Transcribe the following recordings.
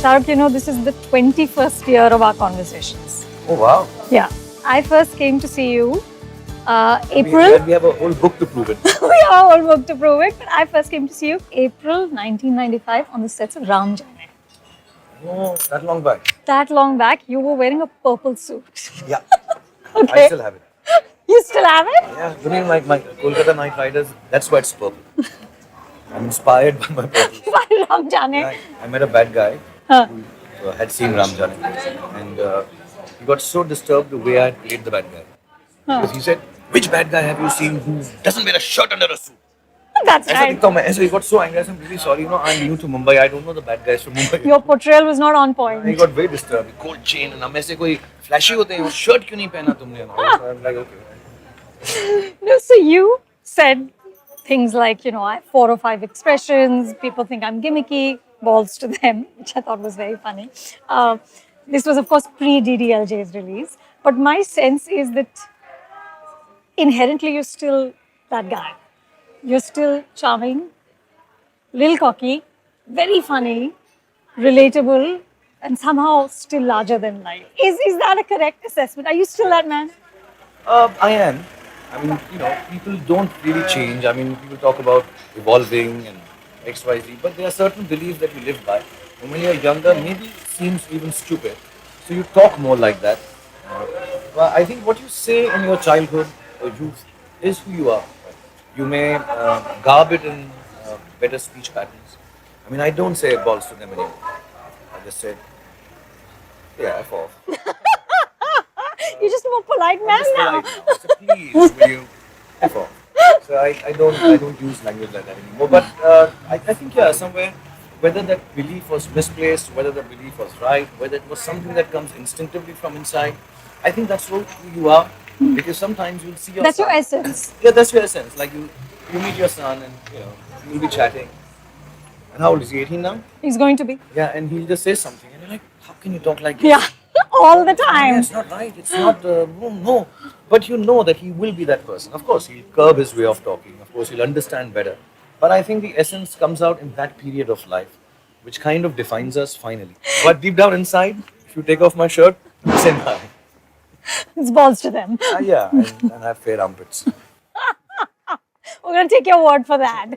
Shah Rukh, this is the 21st year of our conversations. Oh, wow. Yeah. I first came to see you April. We have a whole book to prove it. We are all booked to prove it. But I first came to see you April 1995 on the sets of Ram Jane. Oh, that long back. That long back, you were wearing a purple suit. Yeah. Okay. I still have it. You still have it? Yeah, during my Kolkata Night Riders, that's why it's purple. I'm inspired by my purple. By Ram Jane. I met a bad guy Huh. who had seen Ram Jane, and he got so disturbed the way I played the bad guy. Because he said, "Which bad guy have you seen who doesn't wear a shirt under a suit?" That's right. So he got so angry. I said, "I'm really sorry. I'm new to Mumbai. I don't know the bad guys from Mumbai." Your portrayal was not on point. He got very disturbed. Gold chain and हम ऐसे कोई flashy होते हैं. Shirt क्यों नहीं पहना तुमने? So I'm like, okay. No, so you said things like, I have 4 or 5 expressions. People think I'm gimmicky. Balls to them, which I thought was very funny. This was, of course, pre-DDLJ's release. But my sense is that inherently you're still that guy. You're still charming, little cocky, very funny, relatable, and somehow still larger than life. Is that a correct assessment? Are you still that man? I am. I mean, people don't really change. I mean, people talk about evolving and X, Y, Z, but there are certain beliefs that you live by. And when you're younger, maybe it seems even stupid. So you talk more like that. Well, I think what you say in your childhood or youth is who you are. You may garb it in better speech patterns. I mean, I don't say balls to them anymore. I just say, yeah, F off. You're just a more polite man now. So please, will you F off? So I don't use language like that anymore. But I think, yeah, somewhere, whether that belief was misplaced, whether the belief was right, whether it was something that comes instinctively from inside, I think that's who you are. Because sometimes you'll see your That's son. your essence. Yeah, that's your essence. Like you meet your son and you'll be chatting. And how old is he? 18 now? He's going to be. Yeah, and he'll just say something, and you're like, how can you talk like this? Yeah, all the Yeah, time. it's not right. It's not. No. But you know that he will be that person. Of course, he'll curb his way of talking. Of course, he'll understand better. But I think the essence comes out in that period of life, which kind of defines us finally. But deep down inside, if you take off my shirt, say hi. It's balls to them. Yeah, and I have fair armpits. We're going to take your word for that.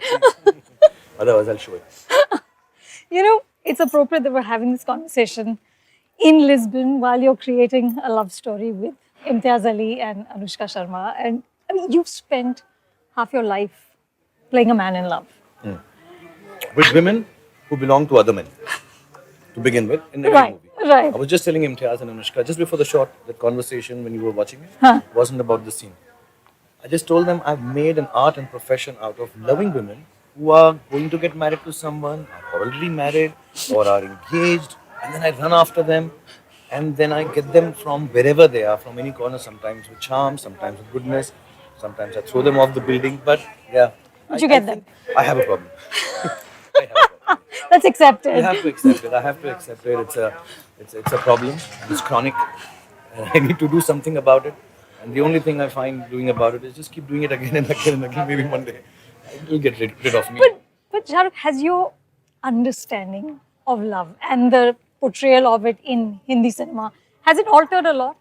Otherwise, I'll show it. It's appropriate that we're having this conversation in Lisbon while you're creating a love story with Imtiaz Ali and Anushka Sharma. And I mean, you've spent half your life playing a man in love. With women who belong to other men, to begin with, in every movie. Right. I was just telling Imtiaz and Anushka, just before the shot, that conversation when you were watching it, wasn't about the scene. I just told them I've made an art and profession out of loving women who are going to get married to someone, are already married, or are engaged, and then I run after them, and then I get them from wherever they are, from any corner, sometimes with charm, sometimes with goodness, sometimes I throw them off the building, but yeah. But you get them. I have a problem. I have a problem. That's accepted. I have to accept it. I have to accept it. It's a problem. It's chronic. I need to do something about it. And the only thing I find doing about it is just keep doing it again and again and again. Maybe one day it will get rid of me. But Shah Rukh, has your understanding of love and the portrayal of it in Hindi cinema, has it altered a lot?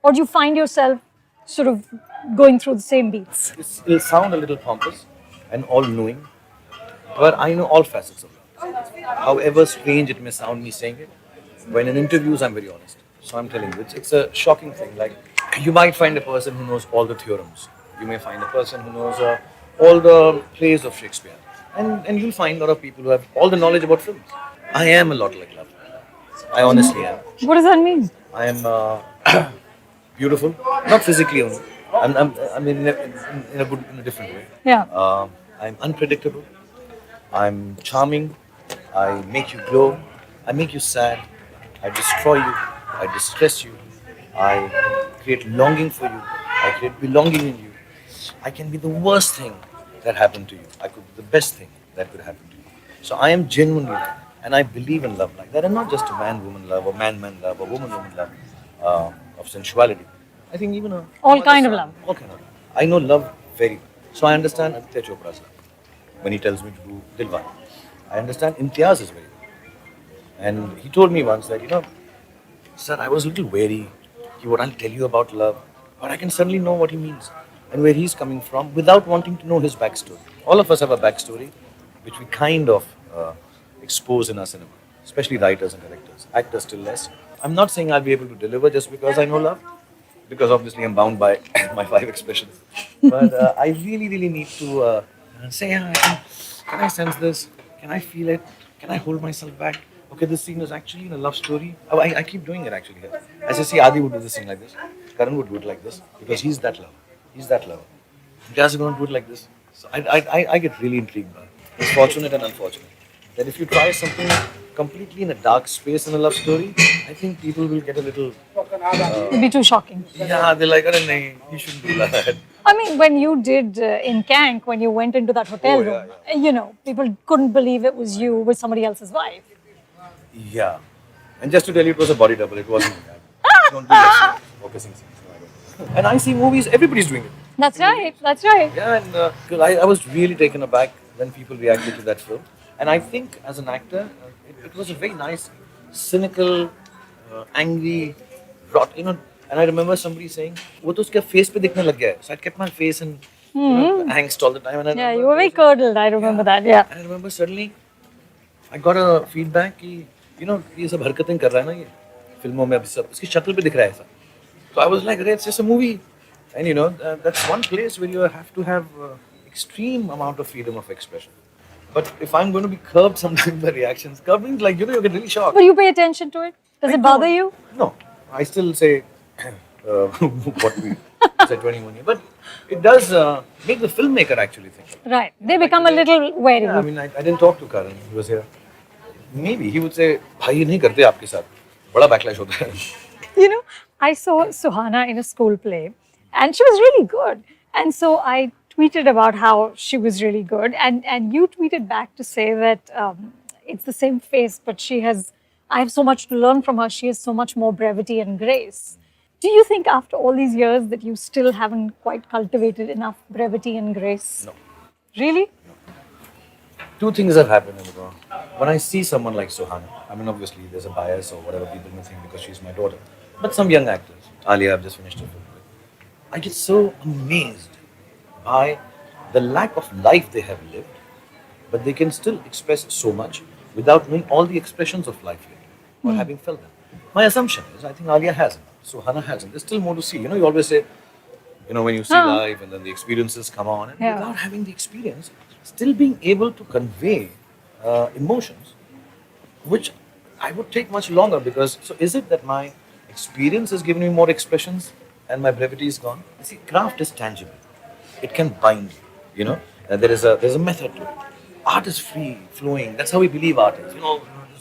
Or do you find yourself sort of going through the same beats? It'll sound a little pompous and all-knowing, but I know all facets of love. However strange it may sound me saying it, when in interviews I'm very honest. So I'm telling you, it's a shocking thing. Like, you might find a person who knows all the theorems. You may find a person who knows all the plays of Shakespeare. And you'll find a lot of people who have all the knowledge about films. I am a lot like love. I honestly am. What does that mean? I am beautiful, not physically only. I'm in a different way. Yeah. I'm unpredictable. I'm charming. I make you glow. I make you sad. I destroy you. I distress you. I create longing for you. I create belonging in you. I can be the worst thing that happened to you. I could be the best thing that could happen to you. So I am genuinely like that. And I believe in love like that. And not just a man-woman love, or man-man love, or woman-woman love of sensuality. I think even all kind of love. All kind of love. I know love very well. So I understand Aditya Chopra's love when he tells me to do Dilwale. I understand Imtiaz's very well. And he told me once that, sir, I was a little wary. He would, I'll tell you about love, but I can suddenly know what he means and where he's coming from without wanting to know his backstory. All of us have a backstory, which we kind of expose in our cinema, especially writers and directors. Actors still less. I'm not saying I'll be able to deliver just because I know love, because obviously I'm bound by my five expressions. But I really, really need to say, yeah, can I sense this? Can I feel it? Can I hold myself back? Okay, this scene is actually in a love story. Oh, I keep doing it actually here. As you see, Adi would do this thing like this. Karan would do it like this because he's that lover. He's that lover. Jazz is going to do it like this. So I get really intrigued by it. It's fortunate and unfortunate that if you try something completely in a dark space in a love story, I think people will get a little. It'd be too shocking. Yeah, they're like, "Arey nahi, you shouldn't do that." I mean, when you did in Kank, when you went into that hotel Oh, yeah, room, people couldn't believe it was you with somebody else's wife. Yeah. And just to tell you, it was a body double. It wasn't me. I don't do that. Focusing scenes. No, I don't. And I see movies, everybody's doing it. That's right. That's right. Yeah, and 'cause I was really taken aback when people reacted to that film. And I think as an actor, it was a very nice, cynical, angry, and I remember somebody saying, वो तो उसके face पे दिखने लग गया है. So I kept my face in angst all the time. And I Yeah, remember you were very curdled. I remember that. Yeah. And I remember suddenly I got a feedback कि ये सब हरकतें कर रहा है ना ये फिल्मों में अभी सब इसकी शक्ल पे दिख रहा है ऐसा. So I was like, it's just a movie. And that's one place where you have to have extreme amount of freedom of expression. But if I'm going to be curbed sometimes by reactions, curbing like you get really shocked. But you pay attention to it? Does it bother you? No, I still say what we said 21 years. But it does make the filmmaker actually think. Right. They become a little wary. Yeah, I mean, I didn't talk to Karan. He was here. Maybe he would say, "भाई ये नहीं करते आपके साथ, बड़ा backlash होता है." I saw Suhana in a school play and she was really good. And so I tweeted about how she was really good. And you tweeted back to say that it's the same face, but I have so much to learn from her. She has so much more brevity and grace. Do you think after all these years that you still haven't quite cultivated enough brevity and grace? No. Really? Two things have happened. When I see someone like Suhana, I mean, obviously there's a bias or whatever people may think because she's my daughter. But some young actors, Alia, I've just finished a film with, I get so amazed by the lack of life they have lived, but they can still express so much without knowing all the expressions of life yet or having felt them. My assumption is, I think Alia hasn't, Suhana hasn't. There's still more to see. You always say, when you see life and then the experiences come on, and without having the experience, still being able to convey emotions, which I would take much longer because, so is it that my experience has given me more expressions and my brevity is gone? You see, craft is tangible. It can bind you, and there's a method to it. Art is free, flowing. That's how we believe art is,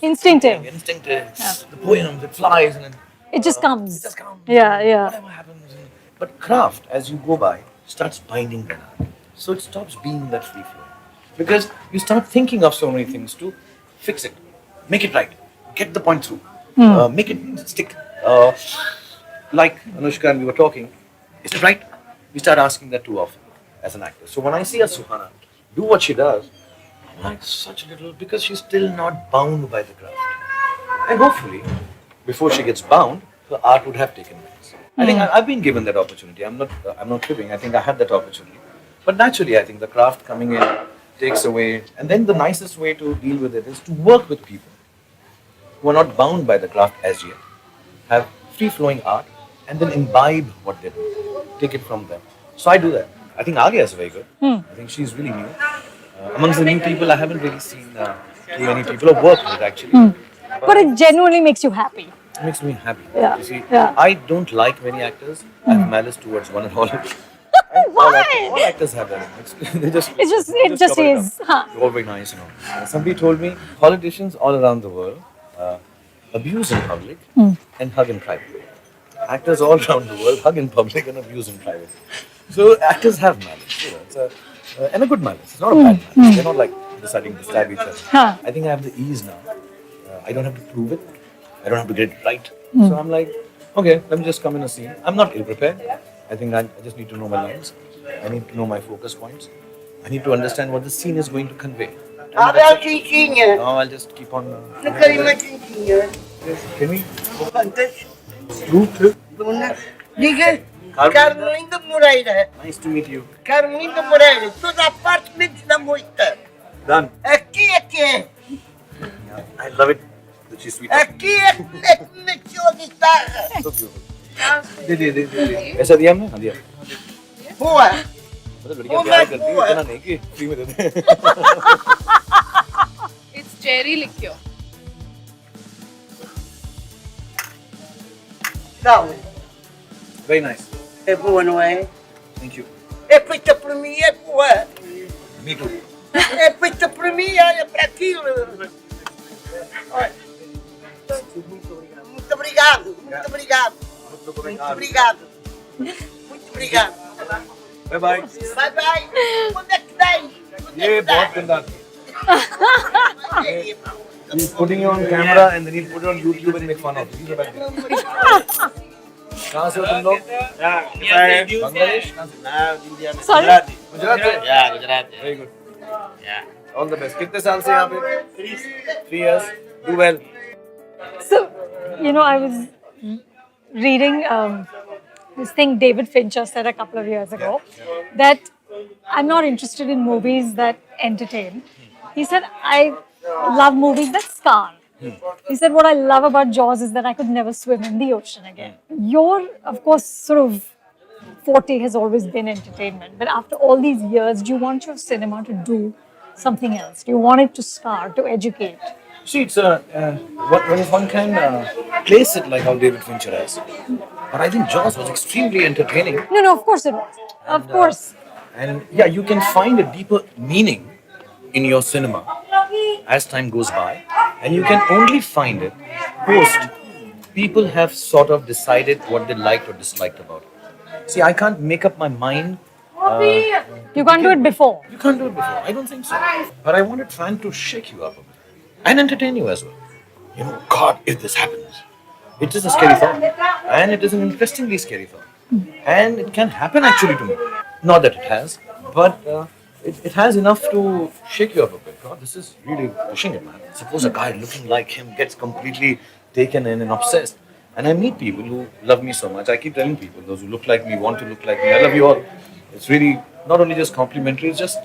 Instinctive. Instinctive. Yeah. The poems, it flies and it just comes. It just comes. Yeah. Whatever happens. But craft, as you go by, starts binding the art. So it stops being that free flow. Because you start thinking of so many things to fix it, make it right, get the point through, make it stick. Like Anushka and we were talking, is it right? We start asking that too often as an actor. So when I see a Suhana do what she does, I'm like such a little, because she's still not bound by the craft. And hopefully, before she gets bound, her art would have taken place. I think I've been given that opportunity. I'm not cribbing. I think I had that opportunity. But naturally, I think the craft coming in takes away. And then the nicest way to deal with it is to work with people who are not bound by the craft as yet, have free-flowing art, and then imbibe what they do. Take it from them. So I do that. I think Alia is very good. I think she's really new. Amongst the new people, I haven't really seen too many people who work with it actually. But it genuinely makes you happy. It makes me happy. Yeah. You see, Yeah. I don't like many actors. I have malice towards one and all. Why? All actors have that. It just cover it is. up. Huh. They're all very nice, Somebody told me politicians all around the world abuse in public and hug in private. Actors all around the world hug in public and abuse in private. So actors have malice, and a good malice. It's not a bad malice. They're not like deciding to stab each other. Huh. I think I have the ease now. I don't have to prove it. I don't have to get it right. So I'm like, okay, let me just come in a scene. I'm not ill-prepared. I think I just need to know my lines. I need to know my focus points. I need to understand what the scene is going to convey. And that's it. Now I'll just keep on. Can we? Fruit? Diga, Carlinda Moreira. Nice to meet you. Carlinda Moreira, toda a parte menos da moita. Done. Aqui é que é. I love it. That she's sweet. Aqui é que mexeu a guitarra. So beautiful. दे ऐसा दिया हमने हाँ दिया Boa. मतलब लड़कियां प्यार करती हैं इतना नहीं कि फ्री में देते हैं It's cherry liqueur. Não, very nice é boa, não é? thank you É feita por mim, é boa. me too É feita por mim, olha para aquilo. Olha. Muito obrigado, muito obrigado. Muito obrigado. Muito obrigado. bye bye Bye bye. Onde é que dai? ये बहुत गंदा he's putting you on camera and then he'll put it on YouTube and make fun of you कहाँ से हो तुम लोग Bangladesh Sorry? Gujarat से Gujarat very good all the best कितने साल से यहाँ पे 3 years do well So, I was reading this thing David Fincher said a couple of years ago that I'm not interested in movies that entertain. He said, I love movies that scar. He said, what I love about Jaws is that I could never swim in the ocean again. Your, of course, sort of forte has always been entertainment. But after all these years, do you want your cinema to do something else? Do you want it to scar, to educate? See, it's when one can place it like how David Fincher has. But I think Jaws was extremely entertaining. No, of course it was. Of course. And yeah, you can find a deeper meaning in your cinema as time goes by. And you can only find it post people have sort of decided what they liked or disliked about it. See, I can't make up my mind. You can't do it before. You can't do it before. I don't think so. But I want it trying to shake you up a bit and entertain you as well. God, if this happens, it is a scary thought. And it is an interestingly scary thought. And it can happen actually to me. Not that it has, but it has enough to shake you up a bit. God, this is really pushing it, man. Suppose a guy looking like him gets completely taken in and obsessed. And I meet people who love me so much. I keep telling people, those who look like me, want to look like me, I love you all. It's really not only just complimentary, it's just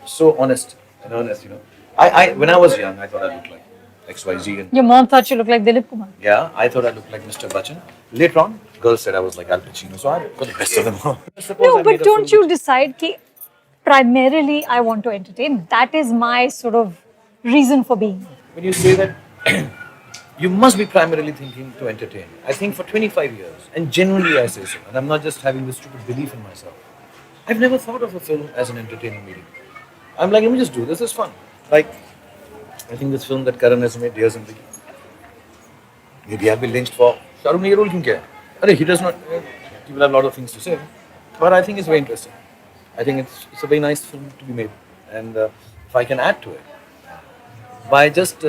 so honest and earnest, when I was young, I thought I looked like XYZ. And Your mom thought you looked like Dilip Kumar. yeah, I thought I looked like Mr. Bachchan. Later on, girls said I was like Al Pacino, so I got the best of them all. No, but don't you decide ki primarily I want to entertain. That is my sort of reason for being. When you say that, you must be primarily thinking to entertain. I think for 25 years, and genuinely I say so, and I'm not just having this stupid belief in myself. I've never thought of a film as an entertaining medium. I'm like, let me just do this, it's fun. Like, I think this film that Karan has made, Dear Zindagi, maybe I'll be lynched for Shah Rukh ne ye role kyun kiya hai? He does not, he will have a lot of things to say, but I think it's very interesting. I think it's a very nice film to be made, and if I can add to it by just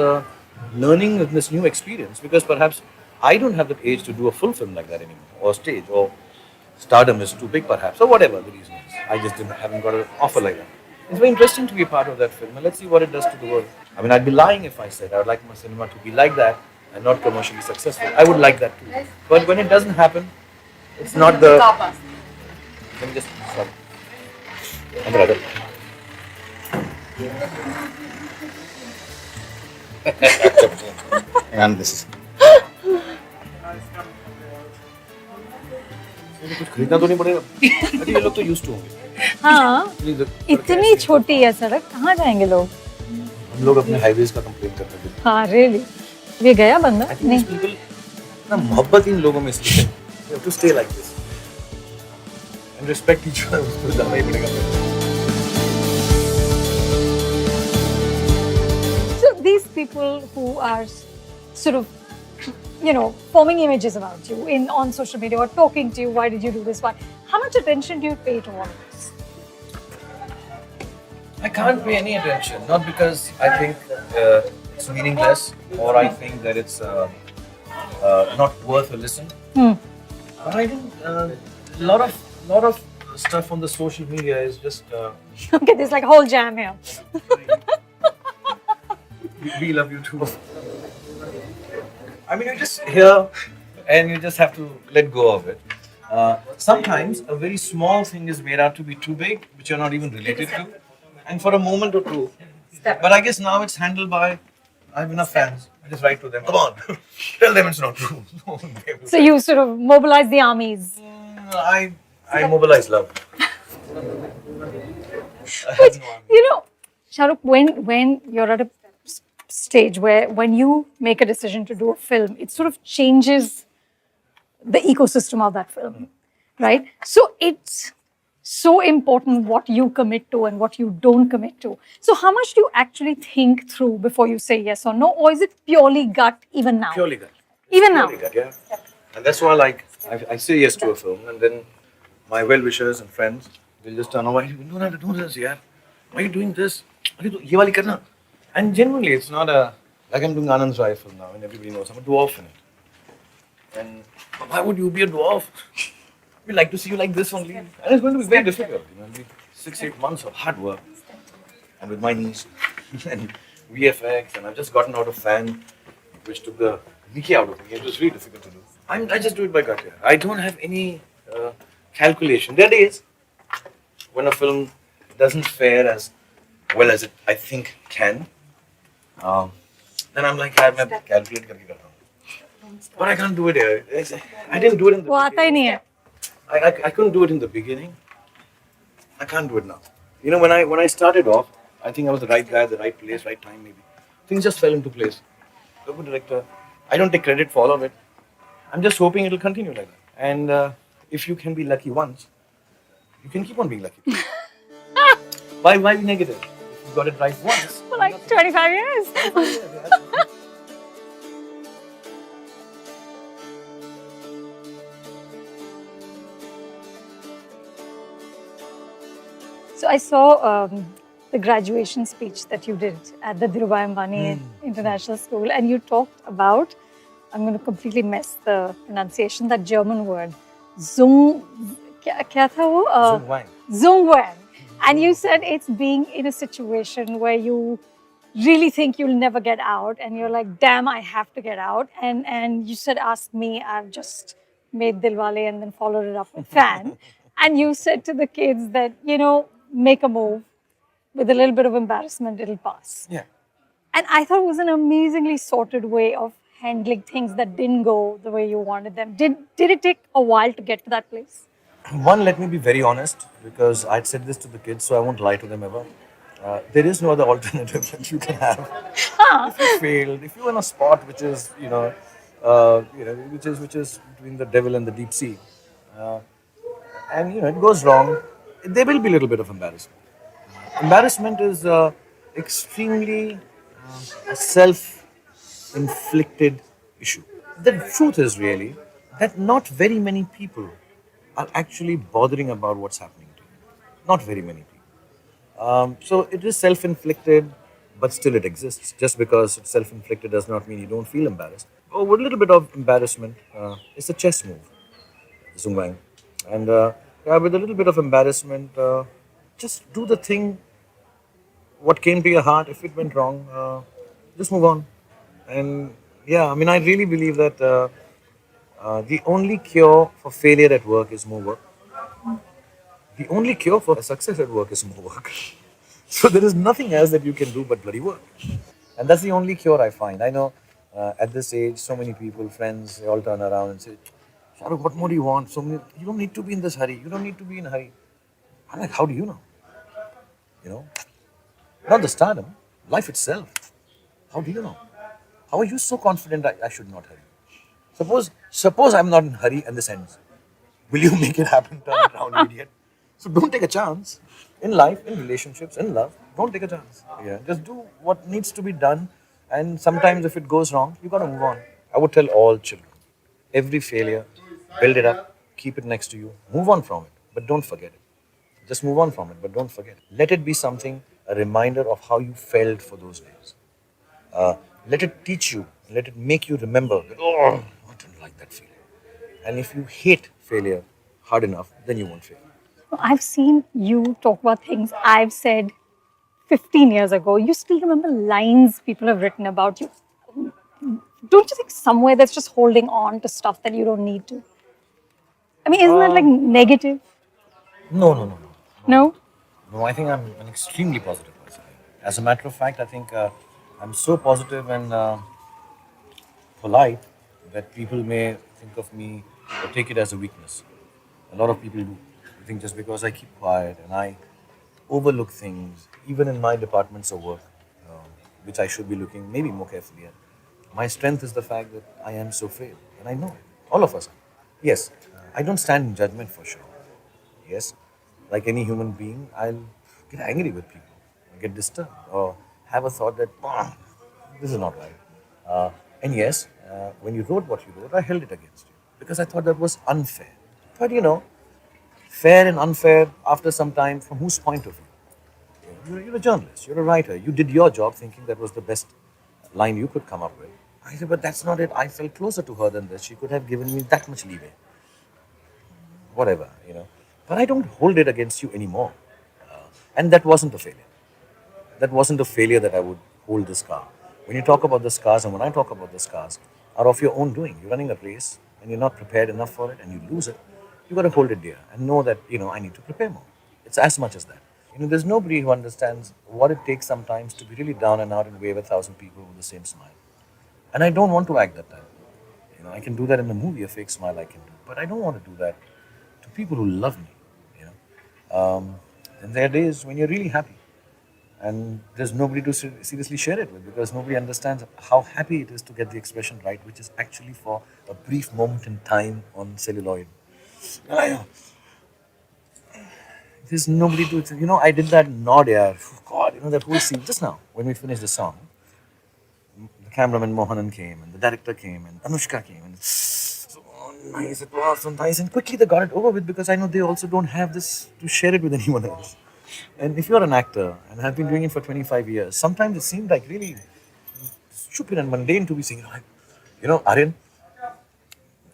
learning this new experience, because perhaps I don't have the age to do a full film like that anymore, or stage, or stardom is too big perhaps, or whatever the reason is. I just haven't got an offer like that. It's very interesting to be part of that film, and let's see what it does to the world. I mean, I'd be lying if I said I would like my cinema to be like that and not commercially successful. I would like that too. But when it doesn't happen, it's not the... Let me just... Sorry. I'm brother. And this. कुछ खरीदना तो नहीं पड़ेगा अरे ये लोग तो used to होंगे हाँ इतनी छोटी है सड़क कहाँ जाएंगे लोग हम लोग अपने हाईवेज का कंप्लेन करते हैं हाँ रियली ये गया बंदा नहीं पीपल ना मोहब्बत इन लोगों में इसलिए you have to stay like this and respect each other उसको जाना ही पड़ेगा So these people who are sort of forming images about you on social media or talking to you, why did you do this? Why? How much attention do you pay to all of this? I can't pay any attention, not because I think it's meaningless or I think that it's not worth a listen. But I think a lot of stuff on the social media is just Okay, there's like a whole jam here. We love you too. I mean, you just hear and you just have to let go of it. Sometimes a very small thing is made out to be too big, which you're not even related to. And for a moment or two. But I guess now it's handled by, I have enough fans. I just write to them, come on, tell them it's not true. So you sort of mobilize the armies. I mobilize love. I have But no army. Shah Rukh, when you're at a stage where when you make a decision to do a film, it sort of changes the ecosystem of that film, right? So it's so important what you commit to and what you don't commit to. So how much do you actually think through before you say yes or no, or is it purely gut even now? Purely gut. Even now. Purely gut, yeah. And that's why, like, I say yes to a film, and then my well-wishers and friends, they'll just turn away. You don't have to do this, yeah. Why are you doing this? Ye wali karna. And genuinely, it's not a like I'm doing Anand's Rai film now, and everybody knows I'm a dwarf in it. And why would you be a dwarf? We like to see you like this only, and it's going to be very difficult. It'll be 6-8 months of hard work, and with my knees and VFX, and I've just gotten out of fan, which took the Mickey out of me. It was really difficult to do. I just do it by gut. Yeah. I don't have any calculation. There are days when a film doesn't fare as well as it I think can. Then I'm like, I have calculate karke karta hu. But I can't do it here. I didn't do it in the वो आता ही beginning. नहीं है. I couldn't do it in the beginning. I can't do it now. You know, when I started off, I think I was the right guy, the right place, right time maybe. Things just fell into place. A good director. I don't take credit for all of it. I'm just hoping it'll continue like that. And if you can be lucky once, you can keep on being lucky. Why be negative? If you got it right once. For like 25 years. So I saw the graduation speech that you did at the Dhirubhai Ambani International School, and you talked about, I'm going to completely mess the pronunciation, that German word, Zung, क्या था वो? Zhongwang. Zungwang. And you said it's being in a situation where you really think you'll never get out, and you're like, damn, I have to get out. And you said, ask me, I've just made Dilwale and then followed it up with Fan. And you said to the kids that, make a move. With a little bit of embarrassment, it'll pass. Yeah. And I thought it was an amazingly sorted way of handling things that didn't go the way you wanted them. Did it take a while to get to that place? One, let me be very honest, because I'd said this to the kids, so I won't lie to them ever. There is no other alternative that you can have. If you failed, if you're in a spot which is, which is between the devil and the deep sea, and it goes wrong, there will be a little bit of embarrassment. Embarrassment is extremely a self-inflicted issue. The truth is really that not very many people are actually bothering about what's happening to you. Not very many people. So it is self-inflicted, but still it exists. Just because it's self-inflicted does not mean you don't feel embarrassed. Oh, with a little bit of embarrassment, it's a chess move, Zungwang. And with a little bit of embarrassment, just do the thing, what came to your heart. If it went wrong, just move on. And I mean, I really believe that the only cure for failure at work is more work. The only cure for success at work is more work. So there is nothing else that you can do but bloody work. And that's the only cure I find. I know at this age, so many people, friends, they all turn around and say, Shah Rukh, what more do you want? You don't need to be in this hurry. You don't need to be in a hurry. I'm like, how do you know? Not the stardom, life itself. How do you know? How are you so confident I should not hurry? Suppose I'm not in a hurry and this ends. Will you make it happen? Turn it around, you idiot. So don't take a chance. In life, in relationships, in love, don't take a chance. Yeah, just do what needs to be done. And sometimes if it goes wrong, you gotta move on. I would tell all children, every failure, build it up, keep it next to you, move on from it, but don't forget it. Just move on from it, but don't forget it. Let it be something, a reminder of how you felt for those days. Let it teach you, let it make you remember that, oh, I didn't like that feeling. And if you hate failure hard enough, then you won't fail. I've seen you talk about things I've said 15 years ago, you still remember lines people have written about you. Don't you think somewhere that's just holding on to stuff that you don't need to? I mean, isn't that like negative? No, no, no, no, no, no. No? No, I think I'm an extremely positive person. As a matter of fact, I think I'm so positive and polite that people may think of me or take it as a weakness. A lot of people do. I think just because I keep quiet and I overlook things, even in my departments of work, which I should be looking maybe more carefully at. My strength is the fact that I am so frail, and I know it. All of us are. Yes, I don't stand in judgment for sure. Yes, like any human being, I'll get angry with people, get disturbed, or have a thought that this is not right. And yes, when you wrote what you wrote, I held it against you because I thought that was unfair. But fair and unfair after some time, from whose point of view? You're a journalist, you're a writer. You did your job thinking that was the best line you could come up with. I said, but that's not it. I felt closer to her than this. She could have given me that much leeway. Whatever. But I don't hold it against you anymore. And that wasn't a failure. That wasn't a failure that I would hold the scar. When you talk about the scars and when I talk about the scars, are of your own doing. You're running a race and you're not prepared enough for it and you lose it. You got to hold it dear and know that, I need to prepare more. It's as much as that. There's nobody who understands what it takes sometimes to be really down and out and wave 1,000 people with the same smile. And I don't want to act that time. I can do that in a movie, a fake smile I can do. But I don't want to do that to people who love me. And there are days when you're really happy. And there's nobody to seriously share it with because nobody understands how happy it is to get the expression right, which is actually for a brief moment in time on celluloid. There's nobody to, I did that nod, yeah. God, that whole scene just now when we finished the song. The cameraman Mohanan came and the director came and Anushka came and so nice, it was so nice. And quickly they got it over with because I know they also don't have this to share it with anyone else. And if you're an actor and have been doing it for 25 years, sometimes it seemed like really stupid and mundane to be saying, Aryan,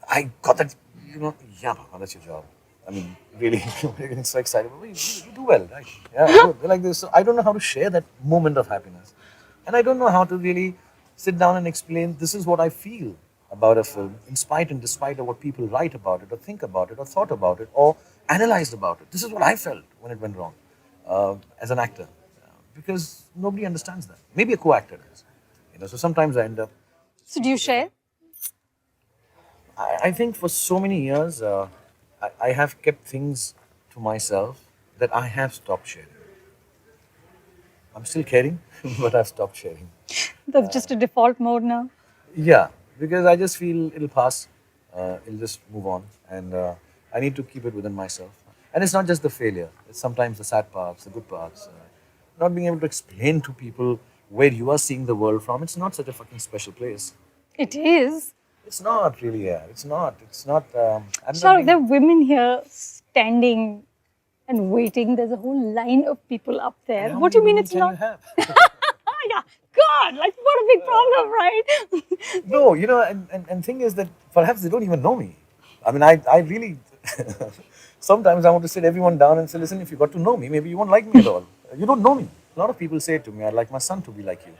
I got that, yeah, Baba, that's your job. I mean, really, you're getting so excited. But you do well, right? Yeah, good. Like this. So I don't know how to share that moment of happiness. And I don't know how to really sit down and explain this is what I feel about a film, in spite and despite of what people write about it, or think about it, or thought about it, or analyzed about it. This is what I felt when it went wrong as an actor. Because nobody understands that. Maybe a co-actor does. So sometimes I end up. So do you share? I think for so many years, I have kept things to myself that I have stopped sharing. I'm still caring, but I've stopped sharing. That's just a default mode now. Yeah, because I just feel it'll pass, it'll just move on, and I need to keep it within myself. And it's not just the failure, it's sometimes the sad parts, the good parts. Not being able to explain to people where you are seeing the world from, it's not such a fucking special place. It is. It's not really, yeah. It's not. I'm Shah not Rukh, there are women here standing and waiting. There's a whole line of people up there. How What do you many mean women it's can not? you have? Yeah, God, like what a big problem, right? No, and thing is that perhaps they don't even know me. I mean, I really, sometimes I want to sit everyone down and say, listen, if you got to know me, maybe you won't like me at all. You don't know me. A lot of people say to me, I'd like my son to be like you.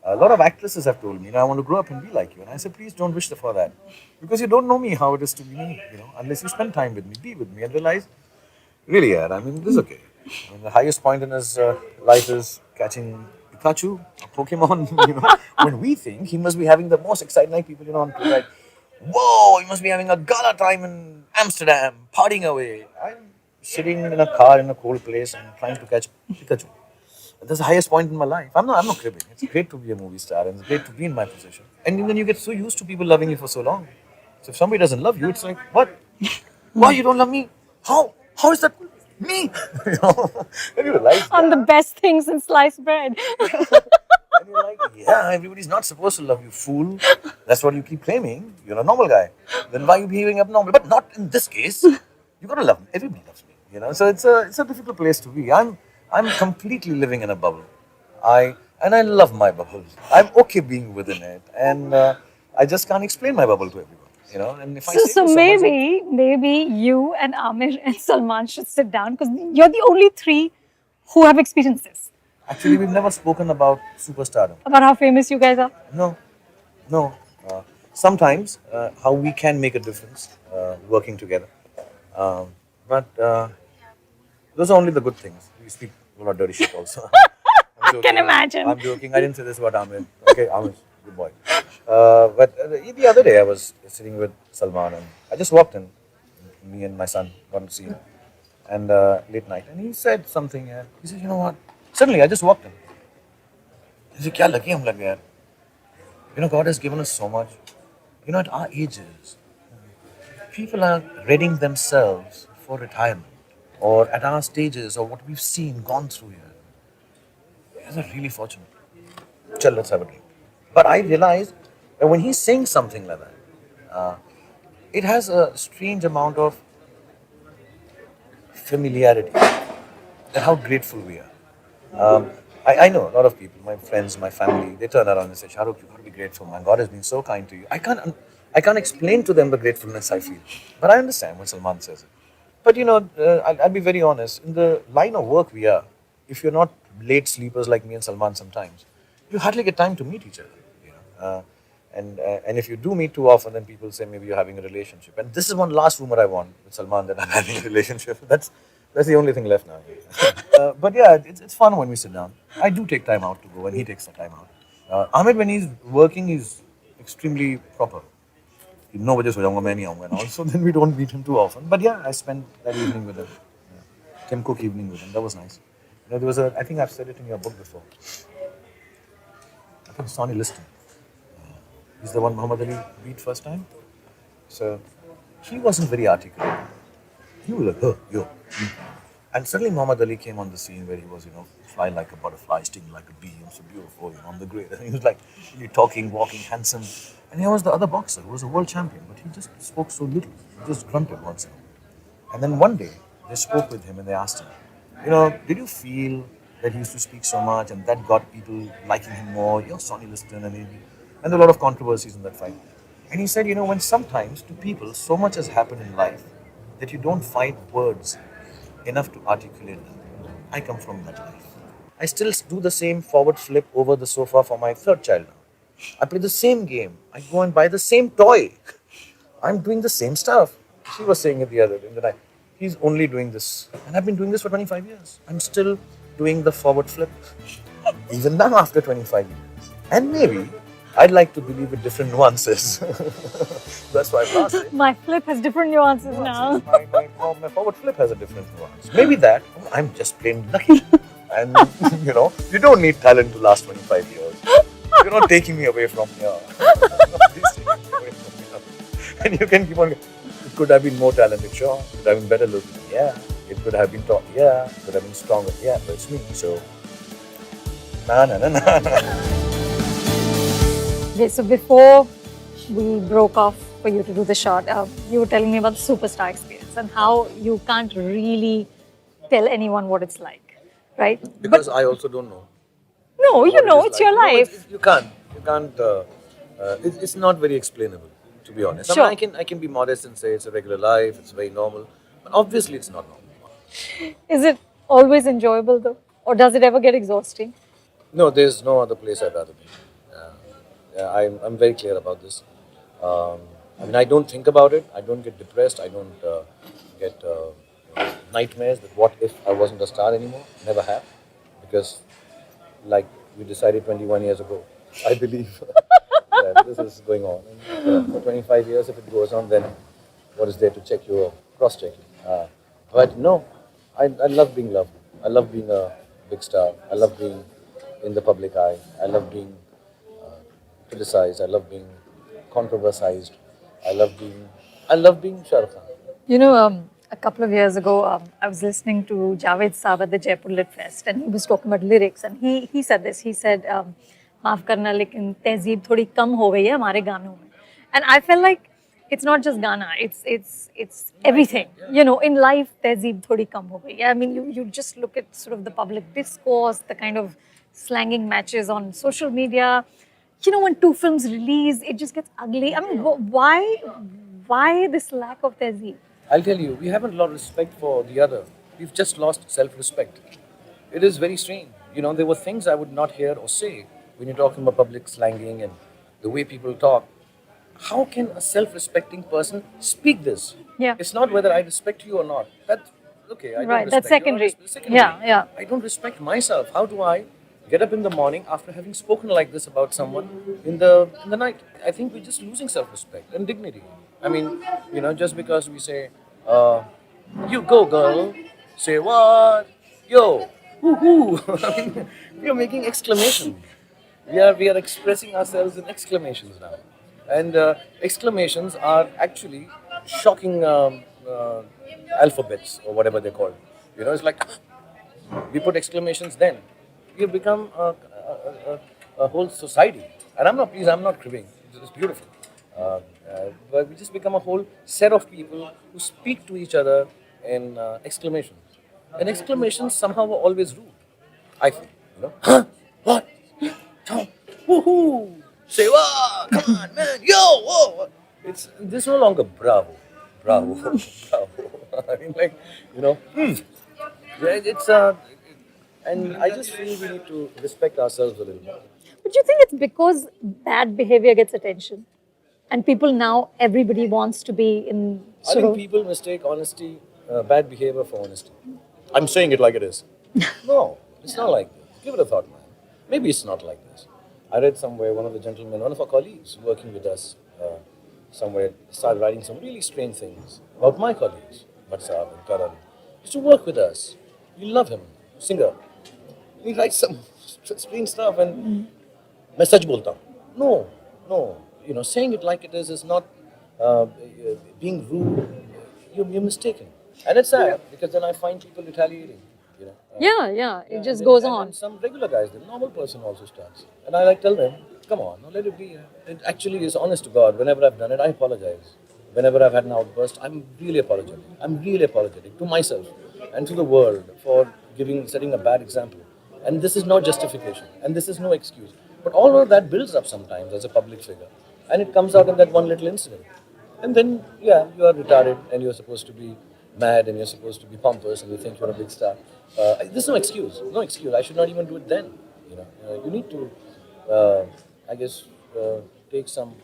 A lot of actresses have told me, I want to grow up and be like you. And I said, please don't wish for that. Because you don't know me how it is to be me, unless you spend time with me, be with me and realize, really, yeah, I mean, this is okay. I mean, the highest point in his life is catching Pikachu, or Pokemon, when we think he must be having the most exciting night, people, on to like, whoa, he must be having a gala time in Amsterdam, partying away. I'm sitting in a car in a cold place and trying to catch Pikachu. That's the highest point in my life. I'm not cribbing. It's great to be a movie star and it's great to be in my position. And then you get so used to people loving you for so long. So if somebody doesn't love you, it's like, what? Why you don't love me? How? How is that me? And you realize, On the best things in sliced bread. and you're like, yeah, everybody's not supposed to love you, fool. That's what you keep claiming. You're a normal guy. Then why are you behaving abnormal? But not in this case. You gotta love me. Everybody loves me. So it's a difficult place to be. I'm completely living in a bubble. I love my bubble. I'm okay being within it, and I just can't explain my bubble to everyone. And if I say So to someone, maybe you and Amir and Salman should sit down because you're the only three who have experienced this. Actually, we've never spoken about superstardom. About how famous you guys are? No, no. Sometimes how we can make a difference working together. But those are only the good things. We speak a lot of dirty shit also. I'm Can joking. imagine. I'm joking. I didn't say this about Ahmed. Okay, Ahmed, good boy. But the other day I was sitting with Salman and I just walked in. Me and my son wanted to see him. And late night. And he said something. He said, you know what? Suddenly I just walked in. He said, क्या lucky हम लग गए यार. You know, God has given us so much. You know, at our ages, people are readying themselves for retirement. Or at our stages, or what we've seen, gone through here. You guys are really fortunate. Chal, let's have a drink. But I realized that when he's saying something like that, it has a strange amount of familiarity. That how grateful we are. I know a lot of people, my friends, my family, they turn around and say, Shah Rukh, you got to be grateful, man. God has been so kind to you. I can't explain to them the gratefulness I feel. But I understand when Salman says it. But you know, I'll be very honest. In the line of work we are, if you're not late sleepers like me and Salman sometimes, you hardly get time to meet each other. You know? And if you do meet too often, then people say maybe you're having a relationship. And this is one last rumor I want with Salman that I'm having a relationship. That's the only thing left now. But yeah, it's fun when we sit down. I do take time out to go, and he takes the time out. Ahmed, when he's working, he's extremely proper. 9 बजे सो जाऊंगा मैं नहीं आऊंगा and also then we don't meet him too often. But yeah, I spent that evening with him. Kim Cook evening with him. That was nice. You know, there was I think I've said it in your book before. I think Sonny Liston. He's the one Muhammad Ali beat first time. So he wasn't very articulate. He was like, huh, yo. And suddenly Muhammad Ali came on the scene where he was, you know, fly like a butterfly, sting like a bee, and so beautiful, you know, on the grid. And he was like really talking, walking, handsome. And here was the other boxer who was a world champion, but he just spoke so little. He just grunted once in a while. And then one day, they spoke with him and they asked him, you know, did you feel that he used to speak so much and that got people liking him more? You're Sonny Liston, and there were a lot of controversies in that fight. And he said, you know, when sometimes to people so much has happened in life that you don't find words enough to articulate them. I come from that life. I still do the same forward flip over the sofa for my third child now. I play the same game. I go and buy the same toy. I'm doing the same stuff. She was saying it the other day in the night. He's only doing this. And I've been doing this for 25 years. I'm still doing the forward flip. Even now after 25 years. And maybe I'd like to believe with different nuances. That's why I'm asking. My flip has different nuances now. My forward flip has a different nuance. Maybe that. I'm just plain lucky. And, you know, you don't need talent to last 25 years. You're not taking me away from here. Please take me away from here. And you can keep on. It could have been more talented, sure. It could have been better looking, yeah. It could have been taught, yeah. It could have been stronger, yeah. But it's me, so. Na na na na na. Okay, so before we broke off for you to do the shot, you were telling me about the superstar experience and how you can't really tell anyone what it's like, right? Because I also don't know. No, you know, it's your life. You can't. It's not very explainable, to be honest. Sure. I mean, I can be modest and say it's a regular life, it's very normal. But obviously, it's not normal. Is it always enjoyable though? Or does it ever get exhausting? No, there's no other place I'd rather be. I'm very clear about this. I mean, I don't think about it. I don't get depressed. I don't get nightmares that what if I wasn't a star anymore? Never have. Because, like we decided 21 years ago, I believe that this is going on. And, for 25 years, if it goes on, then what is there to check you or cross-check you? But no, I love being loved. I love being a big star. I love being in the public eye. I love being criticized. I love being controversized. I love being Shah Rukh Khan. You know, a couple of years ago, I was listening to Javed Saab at the Jaipur Lit Fest, and he was talking about lyrics, and he said this. He said, "Maaf karna, lekin tehzeeb thodi kam ho gayi hai hamare gaanon mein." And I felt like it's not just Ghana; it's everything. You know, in life, tehzeeb thodi kam ho gayi hai. I mean, you just look at sort of the public discourse, the kind of slanging matches on social media. You know, when two films release, it just gets ugly. I mean, why this lack of tehzeeb? I'll tell you, we haven't a lot of respect for the other. We've just lost self-respect. It is very strange. there were things I would not hear or say when you're talking about public slanging and the way people talk. How can a self-respecting person speak this? Yeah. It's not whether I respect you or not. That's okay. I don't Right. That's respect you. I secondary. secondary. Yeah. Yeah. I don't respect myself. How do I get up in the morning after having spoken like this about someone in the night? I think we're just losing self-respect and dignity. I mean, just because we say, "You go, girl," say what? Yo, woohoo! I mean, we are making exclamations. We are expressing ourselves in exclamations now, and exclamations are actually shocking alphabets or whatever they're called. It's like we put exclamations. Then we have become a whole society. And I'm not cribbing. It's beautiful. But we just become a whole set of people who speak to each other in exclamations. And exclamations somehow are always rude. I feel, huh? What? Tom, woohoo! Say what? Come on, man! Yo, whoa! It's this no longer bravo, bravo, bravo. I mean, like, yeah, and I just feel we need to respect ourselves a little more. But do you think it's because bad behavior gets attention? And people now, everybody wants to be in I sort think of. people mistake honesty, bad behavior for honesty. I'm saying it like it is. No, it's not like this. Give it a thought, man. Maybe it's not like this. I read somewhere one of the gentlemen, one of our colleagues working with us somewhere, started writing some really strange things about my colleagues, Batsab and Karan. Used to work with us. You love him, singer. He writes some strange stuff and मैं सच बोलता हूँ. No, no. Saying it like it is not being rude. You're mistaken. And it's sad because then I find people retaliating. You know. Yeah, yeah, it And just then- goes and on. then some regular guys, the normal person also starts. And I tell them, come on, now let it be. It actually is honest to God. Whenever I've done it, I apologize. Whenever I've had an outburst, I'm really apologetic. I'm really apologetic to myself and to the world for setting a bad example. And this is no justification. And this is no excuse. But all of that builds up sometimes as a public figure. And it comes out in that one little incident. And then, yeah, you are retarded and you're supposed to be mad and you're supposed to be pompous and you think you're a big star. There's no excuse. No excuse. I should not even do it then. You need to, I guess, take some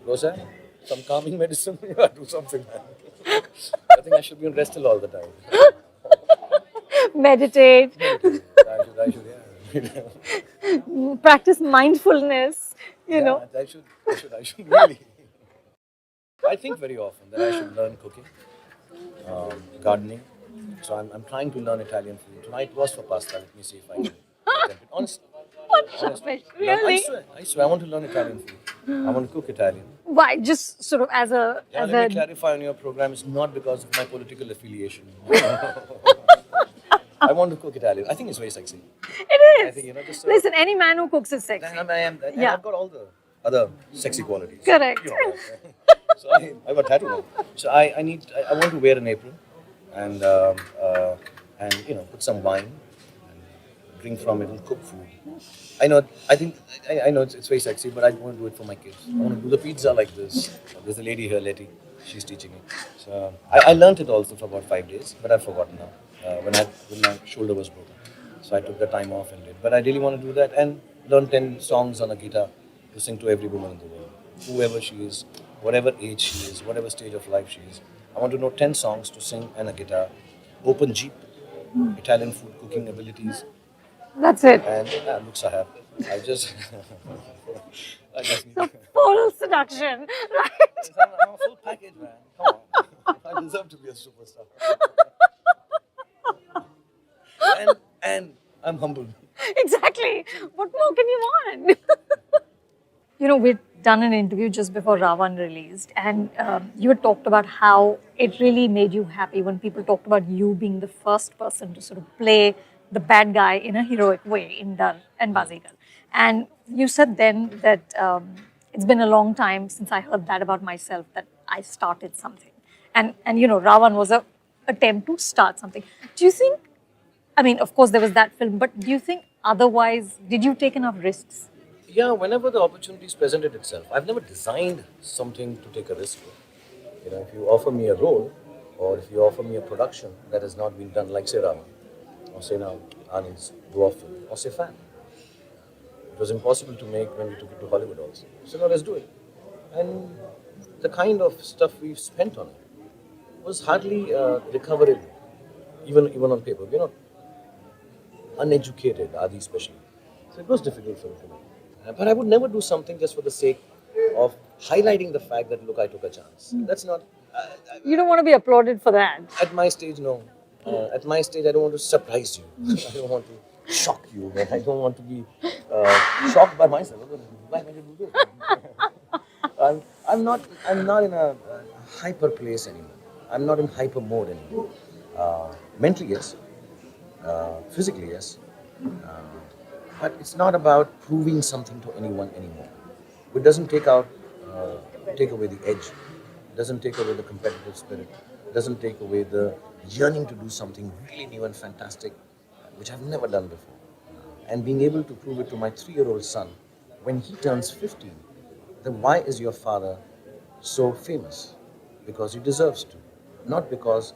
Rosa, some calming medicine. Yeah, do something, man. I think I should be on Restyle all the time. Meditate, Yeah. practice mindfulness, you know. I should really. I think very often that I should learn cooking, gardening. So I'm trying to learn Italian food. Tonight was for pasta. Let me see if I can attempt it. Honestly. What Honestly. rubbish, really? I swear, I want to learn Italian food. I want to cook Italian. Why? Just sort of as a Yeah, as let me a clarify on your program, it's not because of my political affiliation. I want to cook Italian. I think it's very sexy. it I is. think, just Listen, any man who cooks is sexy. and and Yeah. I've got all the other sexy qualities. Correct. So I have a tattoo now. So I want to wear an apron and put some wine and drink from it and cook food. I know it's very sexy, but I want to do it for my kids. I want to do the pizza like this. There's a lady here, Letty. She's teaching me. So I learned it also for about 5 days, but I've forgotten now. When my shoulder was broken, so I took the time off and did. But I really want to do that and learn 10 songs on a guitar to sing to every woman in the world, whoever she is, whatever age she is, whatever stage of life she is. I want to know 10 songs to sing and a guitar, open Jeep, Italian food cooking abilities, That's it. and looks I have. I just need So full seduction, right? I'm a full package, man. Come on. I deserve to be a superstar. and I'm humbled. Exactly. What more can you want? We'd done an interview just before Ravan released, and you had talked about how it really made you happy when people talked about you being the first person to sort of play the bad guy in a heroic way in Dar and Bazigar. And you said then that it's been a long time since I heard that about myself, that I started something. And Ravan was a attempt to start something. Do you think, I mean, of course there was that film, but do you think otherwise, did you take enough risks? Yeah, whenever the opportunities presented itself, I've never designed something to take a risk with. If you offer me a role or if you offer me a production that has not been done, like say Raman, or say now, Anand's dwarf film, was a fan. It was impossible to make when we took it to Hollywood also. So now let's do it. And the kind of stuff we've spent on it was hardly recoverable, even on paper. We're not uneducated, Adi especially. So it was difficult for me to make. But I would never do something just for the sake of highlighting the fact that, look, I took a chance. That's not, You don't want to be applauded for that. at my stage, no. At my stage, I don't want to surprise you. I don't want to shock you. And I don't want to be shocked by myself. Why would you do this? I'm not in a hyper place anymore. I'm not in hyper mode anymore. Mentally, yes. Physically, yes. But it's not about proving something to anyone anymore. It doesn't take away the edge. It doesn't take away the competitive spirit. It doesn't take away the yearning to do something really new and fantastic, which I've never done before. And being able to prove it to my 3-year-old son when he turns 15, then why is your father so famous? Because he deserves to, not because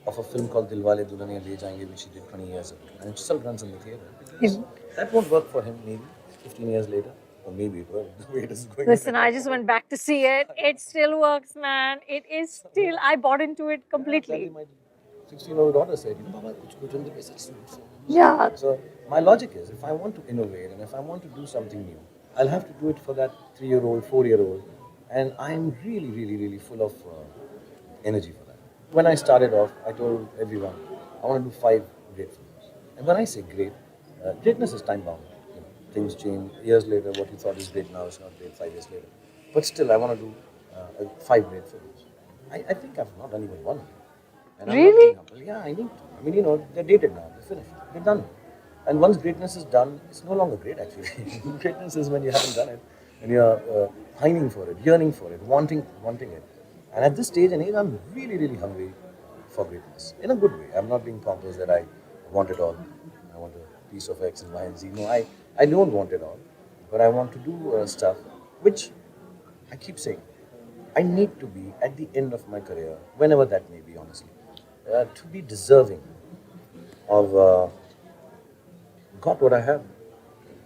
of a film called Dilwale Dulhaniya Le Jayenge, which he did 20 years ago, and it still runs in the theater. Because that won't work for him maybe 15 years later, or maybe it will. The way it is going. Listen, I just went back to see it. It still works, man. It is still, I bought into it completely. My 16-year-old daughter said, you know, Baba, kuch in the basics. Yeah. So my logic is, if I want to innovate and if I want to do something new, I'll have to do it for that 3-year-old, 4-year-old, and I'm really, really, really full of energy for that. When I started off, I told everyone, I want to do 5 great films. And when I say great, greatness is time bound. You know, things change. Years later, what you thought is great now is not great 5 years later. But still, I want to do 5 great films. I think I've not done even one. And I'm not Really? being humble. Yeah, I need to. I mean, you know, they're dated now. They're finished. They're done. And once greatness is done, it's no longer great actually. Greatness is when you haven't done it and you're pining for it, yearning for it, wanting it. And at this stage and age, I'm really, really hungry for greatness in a good way. I'm not being pompous that I want it all. I want a piece of X and Y and Z. No, I don't want it all. But I want to do stuff which I keep saying, I need to be at the end of my career, whenever that may be, honestly, to be deserving of got what I have.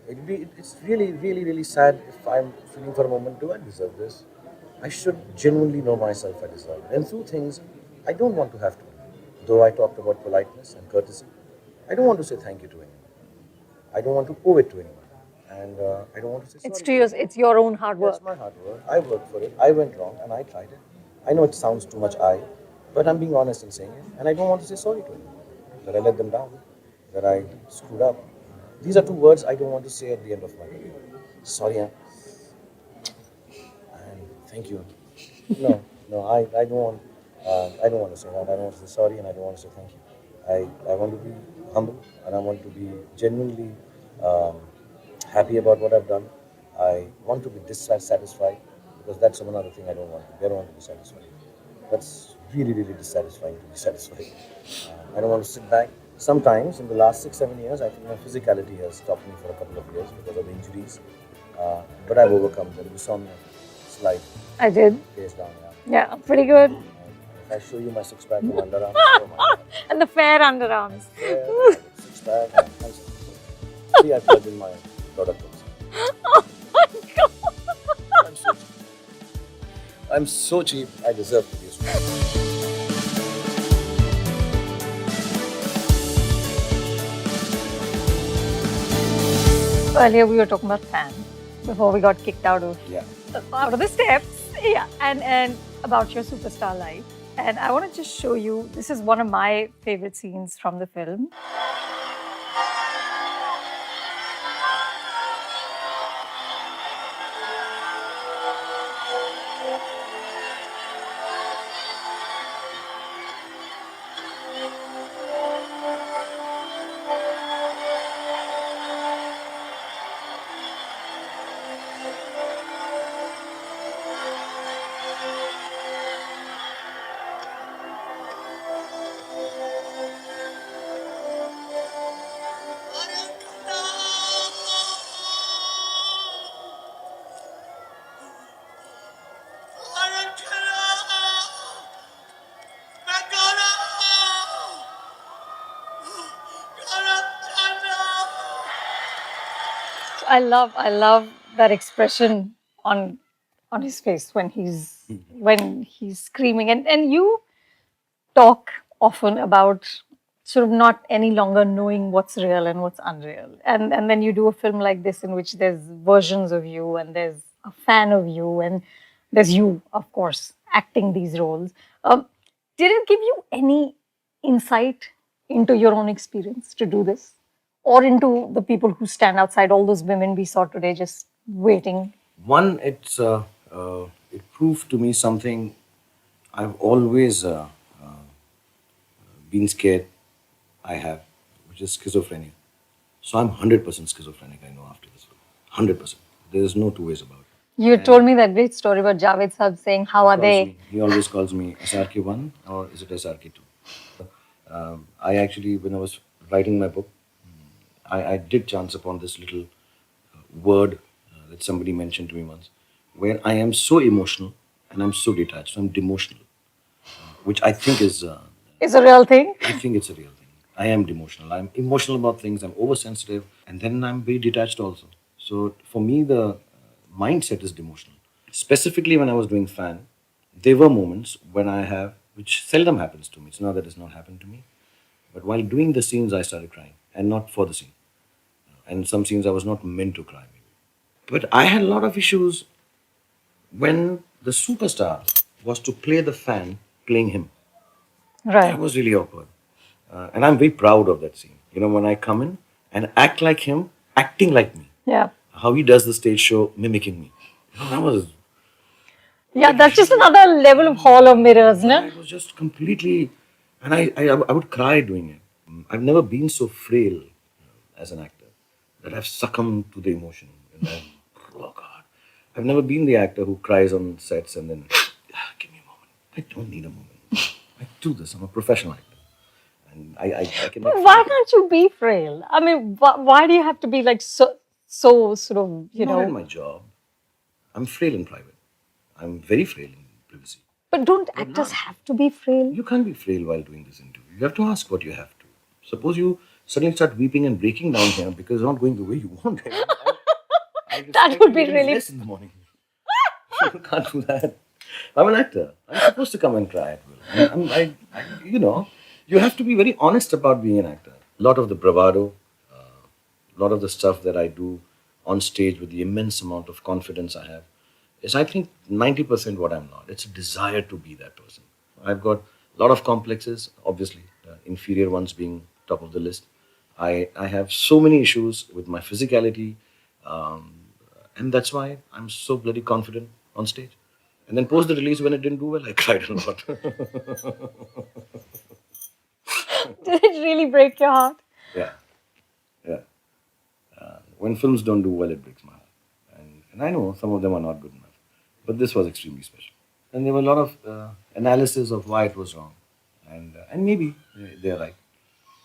It's really, really, really sad if I'm feeling for a moment, do I deserve this? I should genuinely know myself I deserve it. And through things I don't want to have to. Though I talked about politeness and courtesy, I don't want to say thank you to anyone. I don't want to owe it to anyone. And I don't want to say sorry. It's to yours. It's your own hard work. It's my hard work. I worked for it. I went wrong and I tried it. I know it sounds too much but I'm being honest in saying it. And I don't want to say sorry to anyone. That I let them down. That I screwed up. These are 2 words I don't want to say at the end of my career. Sorry, and thank you. No, I don't want to say that. I don't want to say sorry and I don't want to say thank you. I want to be humble and I want to be genuinely happy about what I've done. I want to be dissatisfied because that's another thing I don't want to. I don't want to be satisfied. That's really, really dissatisfying to be satisfied. I don't want to sit back. Sometimes in the last 6-7 years, I think my physicality has stopped me for a couple of years because of the injuries. But I've overcome them. You saw me slide I did. face down. Yeah, pretty good. If I show you my 6-pack and underarms, oh my God. And the fair underarms. Yeah, 6-pack and handsome. See, I plugged in my product also. Oh my God. I'm so cheap. I deserve to be so cheap. Earlier we were talking about fan before we got kicked out of Yeah. the steps. Yeah, and about your superstar life. And I want to just show you. This is one of my favorite scenes from the film. I love that expression on on his face when he's screaming, and you talk often about sort of not any longer knowing what's real and what's unreal. And then you do a film like this in which there's versions of you and there's a fan of you and there's you, of course, acting these roles. Um, did it give you any insight into your own experience to do this? Or into the people who stand outside, all those women we saw today just waiting? One, it proved to me something I've always been scared I have, which is schizophrenia. So I'm 100% schizophrenic, I know, after this film. 100%. There's no two ways about it. You told me that great story about Javed Sahib saying, "How are they?" He always calls me SRK1 or is it SRK2? I actually, when I was writing my book, I did chance upon this little word that somebody mentioned to me once, where I am so emotional and I'm so detached. So I'm demotional, which I think is, It's a real thing. I think it's a real thing. I am demotional. I'm emotional about things. I'm oversensitive, and then I'm very detached also. So for me, the mindset is demotional. Specifically, when I was doing fan, there were moments when I have, which seldom happens to me. It's not that it's not happened to me, but while doing the scenes, I started crying, and not for the scene. And some scenes I was not meant to cry, maybe. But I had a lot of issues when the superstar was to play the fan playing him. That Right. was really awkward. And I'm very proud of that scene. You know, when I come in and act like him, acting like me. Yeah. How he does the stage show, mimicking me. You know, that was, Yeah, that's just another level of Hall of Mirrors, no? it was just completely, and I would cry doing it. I've never been so frail as an actor that I've succumbed to the emotion. And oh God, I've never been the actor who cries on sets and then, give me a moment. I don't need a moment. I do this. I'm a professional actor. And I can make Why fun. can't you be frail? I mean, why do you have to be like so sort of, Not in my job. I'm frail in private. I'm very frail in privacy. but don't But actors not. have to be frail? You can't be frail while doing this interview. You have to ask what you have to. Suppose you suddenly start weeping and breaking down here because it's not going the way you want it. I That expect would you be a little really. less in the morning. You can't do that. I'm an actor. I'm supposed to come and cry at will. You know, you have to be very honest about being an actor. A lot of the bravado, a lot of the stuff that I do on stage with the immense amount of confidence I have is, I think, 90% what I'm not. It's a desire to be that person. I've got a lot of complexes, obviously, inferior ones being top of the list. I have so many issues with my physicality, um, and that's why I'm so bloody confident on stage. And then post the release, when it didn't do well, I cried a lot. Did it really break your heart? Yeah, yeah. When films don't do well, it breaks my heart. And I know some of them are not good enough. But this was extremely special. And there were a lot of analysis of why it was wrong. And maybe they're right.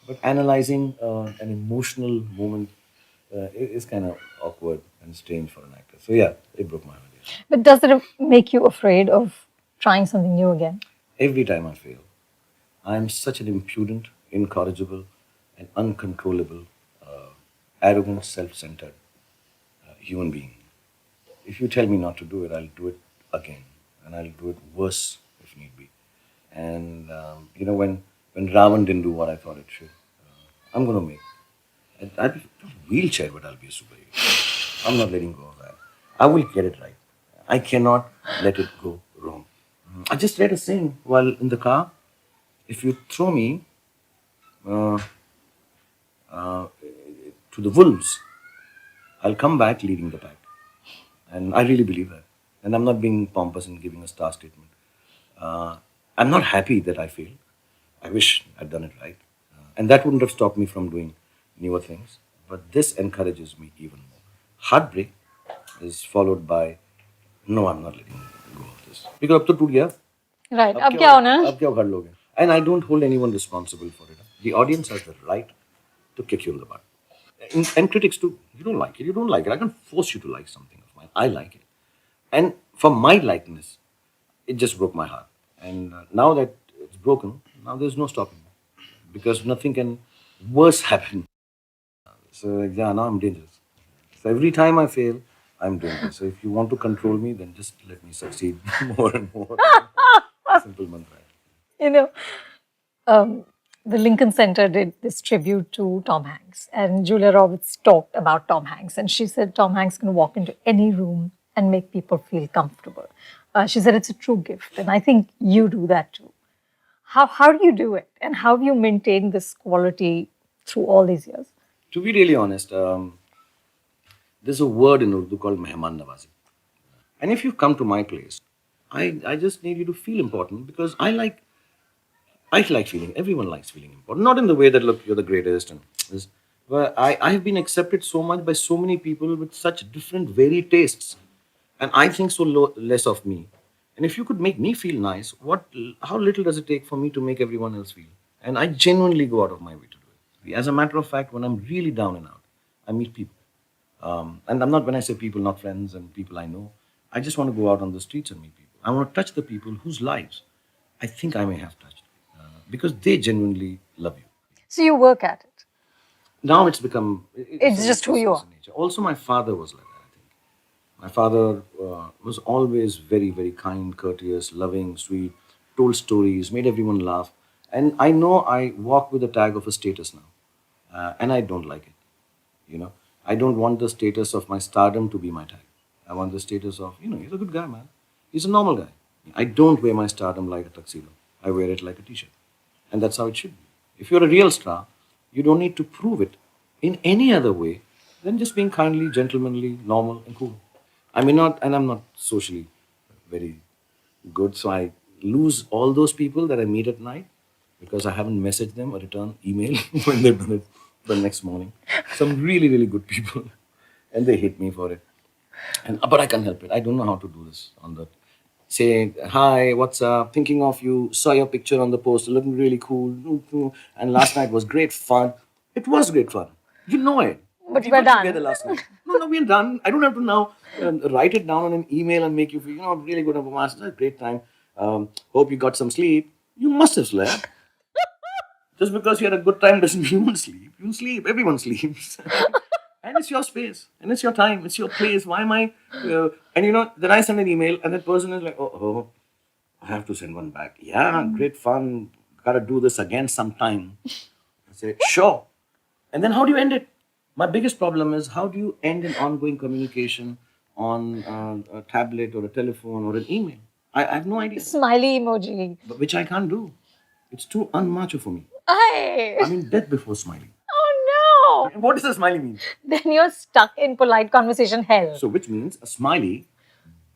But analyzing an emotional moment is kind of awkward and strange for an actor. So yeah, it broke my heart. Yeah. But does it make you afraid of trying something new again? Every time I fail, I am such an impudent, incorrigible, and uncontrollable, arrogant, self-centered human being. If you tell me not to do it, I'll do it again, and I'll do it worse if need be. And you know, when Ravan didn't do what I thought it should, I'm gonna make. I'll be not a wheelchair, but I'll be a superhero. I'm not letting go of that. I will get it right. I cannot let it go wrong. I just read a saying while in the car. If you throw me uh, uh, to the wolves, I'll come back leading the pack. And I really believe that. And I'm not being pompous and giving a star statement. Uh, I'm not happy that I failed. I wish I'd done it right. And that wouldn't have stopped me from doing newer things. But this encourages me even more. Heartbreak is followed by, no, I'm not letting go of this. Because अब तो टूट गया. Right. अब अब क्या क्या होना? अब क्या उखाड़ लोगे? And I don't hold anyone responsible for it. The audience has the right to kick you in the butt. And critics too. You don't like it, you don't like it. I can't force you to like something of mine. I like it. And for my likeness, it just broke my heart. And now that it's broken, now there's no stopping me. Because nothing can worse happen. So yeah, now I'm dangerous. So every time I fail, I'm doing this. So if you want to control me, then just let me succeed more and more. Simple mantra. You know, um, the Lincoln Center did this tribute to Tom Hanks, and Julia Roberts talked about Tom Hanks, and she said Tom Hanks can walk into any room and make people feel comfortable. She said it's a true gift, and I think you do that too. How do you do it, and how have you maintained this quality through all these years? To be really honest, there's a word in Urdu called mehman nawazi. And if you come to my place, I just need you to feel important because I like feeling. Everyone likes feeling important. Not in the way that look you're the greatest and this, but I have been accepted so much by so many people with such different, varied tastes, and I think so less of me. And if you could make me feel nice, how little does it take for me to make everyone else feel? And I genuinely go out of my way to do it. As a matter of fact, when I'm really down and out, I meet people. And I'm not, when I say people, not friends and people I know. I just want to go out on the streets and meet people. I want to touch the people whose lives I think I may have touched because they genuinely love you. So you work at it. Now it's become, It's just who you are. nature. Also, my father was like that, I think. My father was always very, very kind, courteous, loving, sweet, told stories, made everyone laugh. And I know I walk with the tag of a status now, and I don't like it. You know, I don't want the status of my stardom to be my tag. I want the status of, he's a good guy, man. He's a normal guy. I don't wear my stardom like a tuxedo. I wear it like a t-shirt. And that's how it should be. If you're a real star, you don't need to prove it in any other way than just being kindly, gentlemanly, normal, and cool. I may not, and I'm not socially very good, so I lose all those people that I meet at night because I haven't messaged them or returned email when they've done it the next morning. Some really, really good people, and they hate me for it. And but I can't help it. I don't know how to do this on the say hi, what's up? Thinking of you. Saw your picture on the poster, looking really cool. And last night was great fun. It was great fun. You know it. But We we're were done. together last night. No, we're done. I don't have to now write it down on an email and make you feel, really good. It's a great time. Hope you got some sleep. You must have slept. Just because you had a good time doesn't mean you won't sleep. You sleep. Everyone sleeps. And it's your space. And it's your time. It's your place. Why am I? Then I send an email and that person is like, oh, I have to send one back. Yeah, great fun. Gotta do this again sometime. I say, sure. And then how do you end it? My biggest problem is how do you end an ongoing communication on a tablet or a telephone or an email? I have no idea, Smiley emoji. but which I can't do. It's too unmacho for me. Hey. I mean, death before smiling. Oh no. What does a smiley mean? Then you're stuck in polite conversation hell. So, which means a smiley,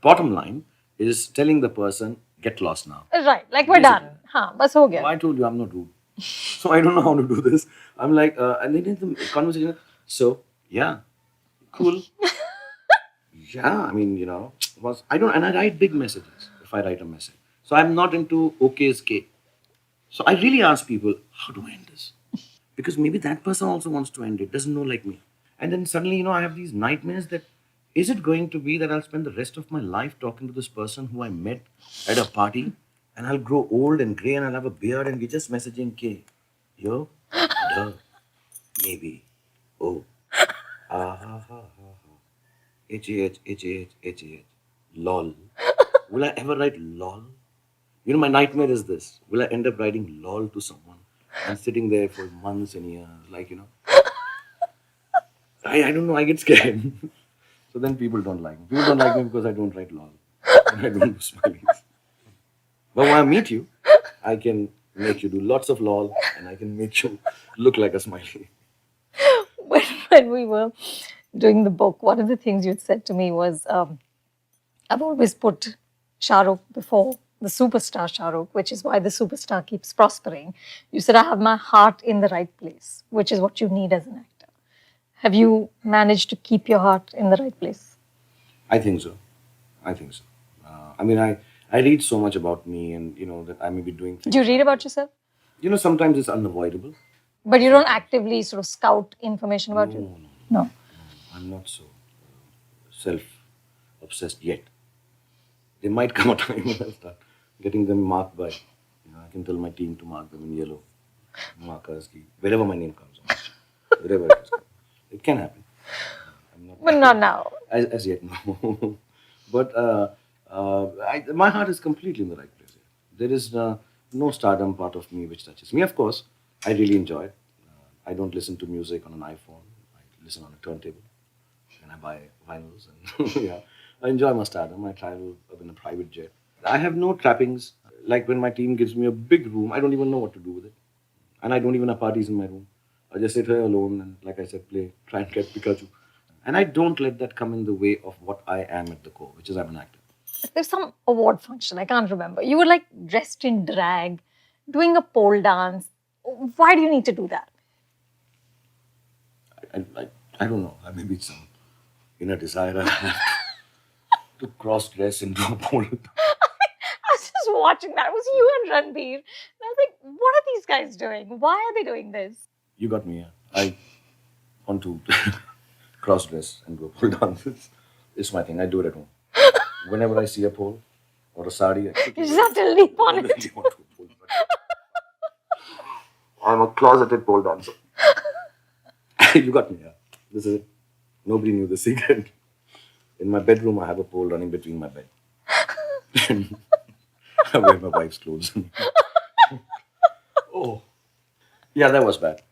bottom line, is telling the person, get lost now. Right, like we're done. हाँ, बस हो गया. I told you I'm not rude. So I don't know how to do this. I'm like, and then the conversation, so, yeah, cool. Yeah, I mean, and I write big messages if I write a message. So I'm not into okay's cake. So I really ask people, how do I end this? Because maybe that person also wants to end it, doesn't know like me. And then suddenly, I have these nightmares that is it going to be that I'll spend the rest of my life talking to this person who I met at a party and I'll grow old and grey and I'll have a beard and we're just messaging K. Yo, duh, maybe, oh, ah, ha, ha, ha, ha. H-A-H, lol. Will I ever write lol? My nightmare is this. Will I end up writing lol to someone and sitting there for months and years? I don't know. I get scared. So then people don't like me. People don't like me because I don't write lol. And I don't do smileys. But when I meet you, I can make you do lots of lol and I can make you look like a smiley. When we were doing the book, one of the things you'd said to me was, I've always put Shah Rukh before the superstar Shah Rukh, which is why the superstar keeps prospering. You said, I have my heart in the right place, which is what you need as an actor. Have you managed to keep your heart in the right place? I think so. I read so much about me and, that I may be doing things. Do you read about yourself? Sometimes it's unavoidable. But you don't actively sort of scout information about you? No. I'm not so self-obsessed yet. There might come a time when I'll start getting them marked by, I can tell my team to mark them in yellow markers, wherever my name comes on, wherever it is. It can happen. But not now. As yet, no. But my heart is completely in the right place. There is no stardom part of me which touches me. Of course, I really enjoy it. I don't listen to music on an iPhone. I listen on a turntable, and I buy vinyls. And yeah, I enjoy my stardom. I travel in a private jet. I have no trappings. Like when my team gives me a big room, I don't even know what to do with it. And I don't even have parties in my room. I just sit here alone and, like I said, play, try and get Pikachu. And I don't let that come in the way of what I am at the core, which is I'm an actor. There's some award function, I can't remember. You were like dressed in drag, doing a pole dance. Why do you need to do that? I don't know. Maybe it's some inner desire I have to cross dress into a pole. I was just watching that. It was you and Ranbir. And I was like, what are these guys doing? Why are they doing this? You got me. Yeah. I want to cross dress and do a pole dance. It's my thing. I do it at home. Whenever I see a pole or a sari, I You just have to leap on it. really want to pole dance. I'm a closeted pole dancer. You got me. Yeah. This is it. Nobody knew the secret. In my bedroom, I have a pole running between my bed. I wear my wife's clothes. Oh. Yeah, that was bad.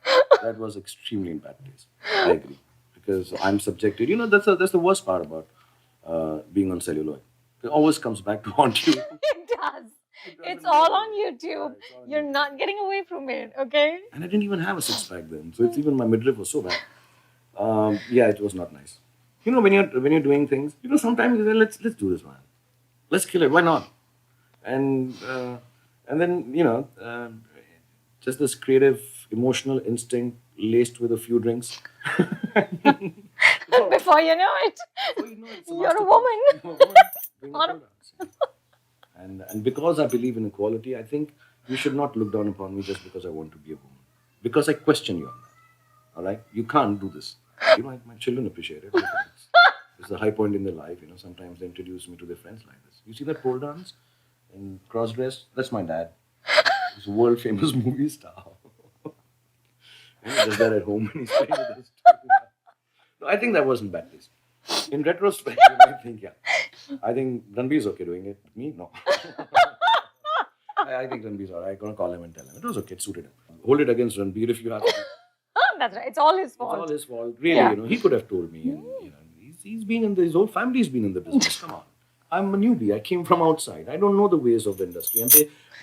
That was extremely in bad taste. I agree. Because I'm subjected. You know, that's the worst part about being on celluloid. It always comes back to haunt you. It does. It's all on YouTube. You're not getting away from it, okay? And I didn't even have a six pack then. So it's even my midriff was so bad. Yeah, it was not nice. You know, when you're doing things, you know, sometimes you say, let's do this, man. Let's kill it. Why not? And then just this creative, emotional instinct laced with a few drinks. Before you know it, you're a woman. Doing a pole dance. And because I believe in equality, I think you should not look down upon me just because I want to be a woman. Because I question you on that. All right? You can't do this. You know, my children appreciate it. It's a high point in their life. You know, sometimes they introduce me to their friends like this. You see that pole dance and cross dress? That's my dad. He's a world famous movie star. And he does that at home and he's playing with us. No, I think that wasn't bad taste. In retrospect, I think, yeah. I think Ranbir is okay doing it. Me, no. I think Ranbir's alright. I'm going to call him and tell him. It was okay. It suited him. Hold it against Ranbir if you have to. That's right. It's all his It's fault. all his fault. Really, Yeah. you know, he could have told me. And, you know, he's been in his whole family's been in the business. Come on. I'm a newbie. I came from outside. I don't know the ways of the industry. And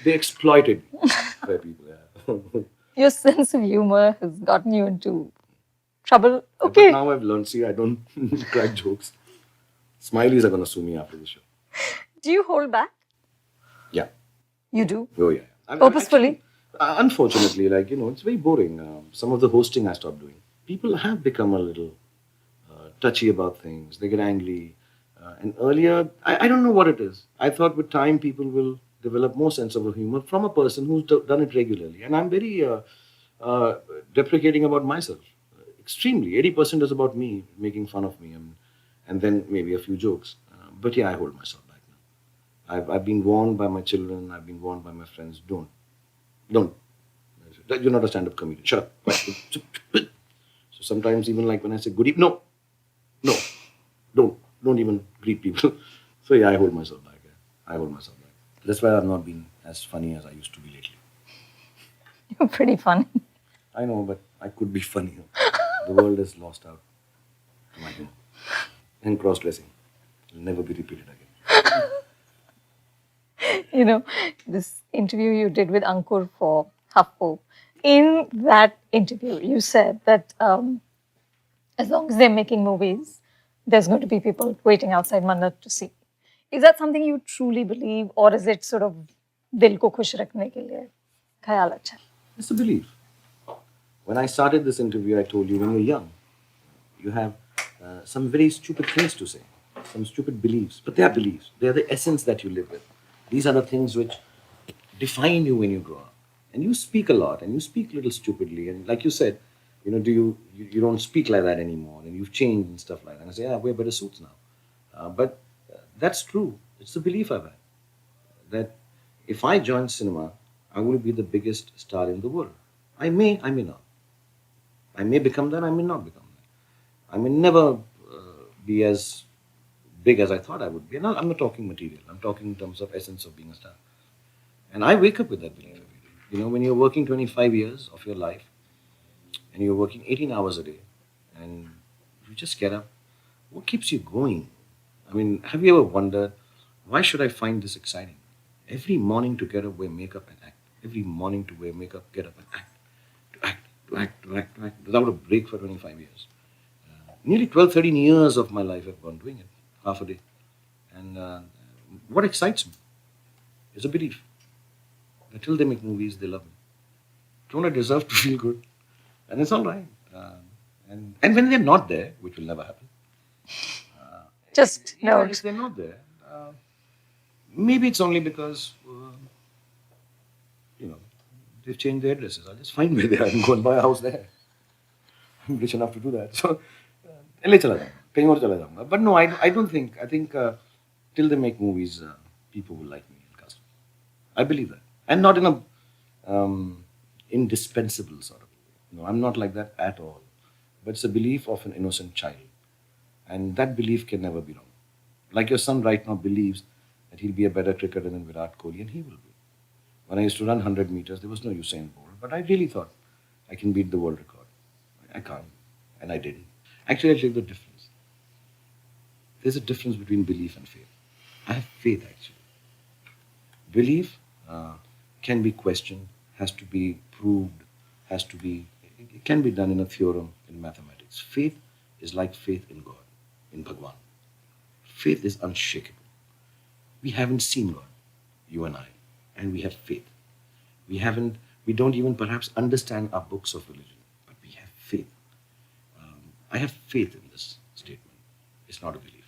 they exploited me. Fair people, yeah. Your sense of humor has gotten you into trouble. But Okay. now I've learned, see, I don't crack jokes. Smileys are going to sue me after the show. Do you hold back? Yeah. You do. Oh, yeah. Purposefully? Unfortunately, like, you know, it's very boring. Some of the hosting I stopped doing. People have become a little touchy about things. They get angry. And earlier, I don't know what it is. I thought with time, people will develop more sense of humor from a person who's done it regularly. And I'm very deprecating about myself. Extremely. 80% is about me, making fun of me. And then maybe a few jokes. But yeah, I hold myself back now. I've been warned by my children. I've been warned by my friends. Don't. You're not a stand-up comedian. Shut up. So sometimes even like when I say good evening, no, don't even greet people. So yeah, I hold myself back. Yeah. I hold myself back. That's why I've not been as funny as I used to be lately. You're pretty funny. I know, but I could be funnier. The world has lost out to my humor. And cross-dressing will never be repeated again. You know, this interview you did with Ankur for HuffPo, in that interview, you said that as long as they're making movies, there's going to be people waiting outside Mannat to see. Is that something you truly believe, or is it sort of dil ko khush rakhne ke liye khayal acha? It's a belief. When I started this interview, I told you when you're young, you have some very stupid things to say, some stupid beliefs, but they are beliefs. They are the essence that you live with. These are the things which define you when you grow up. And you speak a lot, and you speak a little stupidly. And like you said, you know, you don't speak like that anymore, and you've changed and stuff like that. And I say, yeah, I wear better suits now. But that's true. It's the belief I've had that if I join cinema, I will be the biggest star in the world. I may not. I may become that. I may not become that. I may never be as big as I thought I would be. And I'm not talking material. I'm talking in terms of essence of being a star. And I wake up with that belief every day. You know, when you're working 25 years of your life and you're working 18 hours a day and you just get up, what keeps you going? I mean, have you ever wondered, why should I find this exciting? Every morning to get up, wear makeup and act. Every morning to wear makeup, get up and act. To act, to act, to act, to act, without a break for 25 years. Nearly 12, 13 years of my life I've gone doing it, half a day. And what excites me is a belief. Until they make movies, they love me. Don't I deserve to feel good? And it's all right. And when they're not there, which will never happen. Just Even note. if they're not there, maybe it's only because, they've changed their addresses. I'll just find where they are and go and buy a house there. I'm rich enough to do that. So, ले चला जाऊंगा, कहीं और चला जाऊंगा. But no, I don't think. I think till they make movies, people will like me and cast me. I believe that. And not in a indispensable sort of way. No, I'm not like that at all. But it's a belief of an innocent child. And that belief can never be wrong. Like your son right now believes that he'll be a better cricketer than Virat Kohli, and he will be. When I used to run 100 meters, there was no Usain Bolt. But I really thought I can beat the world record. I can't. And I didn't. Actually, I'll tell you the difference. There's a difference between belief and faith. I have faith, actually. Belief can be questioned, has to be proved, it can be done in a theorem in mathematics. Faith is like faith in God, in Bhagwan. Faith is unshakable. We haven't seen God, you and I, and we have faith. We don't even perhaps understand our books of religion, but we have faith. I have faith in this statement. It's not a belief.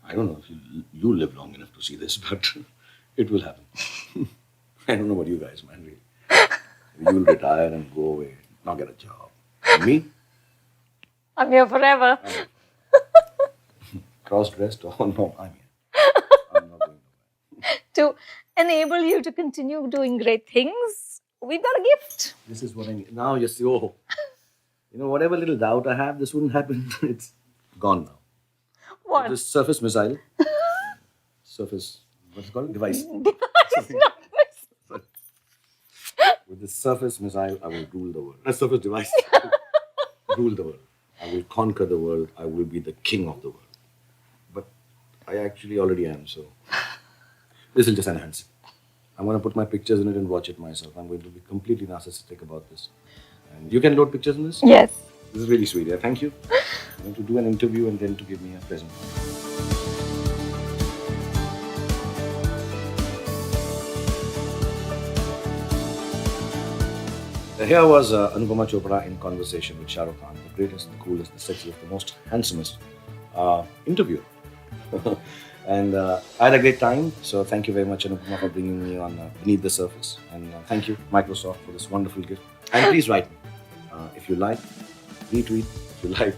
I don't know if you live long enough to see this, but it will happen. I don't know what you guys, man, really. You'll retire and go away, not get a job. And me? I'm here forever. Cross-dressed? Oh no, I'm here. I'm not going nowhere. To enable you to continue doing great things, we've got a gift. This is what I need. Now you see, oh, whatever little doubt I have, this wouldn't happen. It's gone now. What? This surface missile, what's it called? Device. With this surface missile, I will rule the world. A surface device. Rule the world. I will conquer the world. I will be the king of the world. But I actually already am, so this will just enhance it. I'm going to put my pictures in it and watch it myself. I'm going to be completely narcissistic about this. And you can load pictures in this? Yes. This is really sweet. Yeah, thank you. I'm going to do an interview and then to give me a present. Here was Anupama Chopra in conversation with Shah Rukh Khan, the greatest, the coolest, the sexiest, the most handsomest interviewer. And I had a great time. So thank you very much, Anupama, for bringing me on Beneath the Surface. And thank you, Microsoft, for this wonderful gift. And please write me. If you like, retweet. If you like,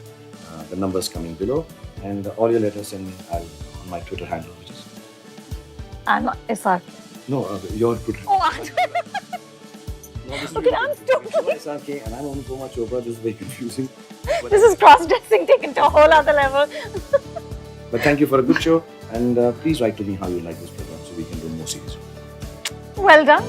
the numbers coming below. And all your letters send me on my Twitter handle, which is... I'm not SRK. No, your Twitter. Oh, No, this is okay, really I'm good. totally... It's SRK and I'm Anupama Chopra. This is very confusing. But, This is cross-dressing taken to a whole other level. but thank you for a good show. And please write to me how you like this program so we can do more series. Well done.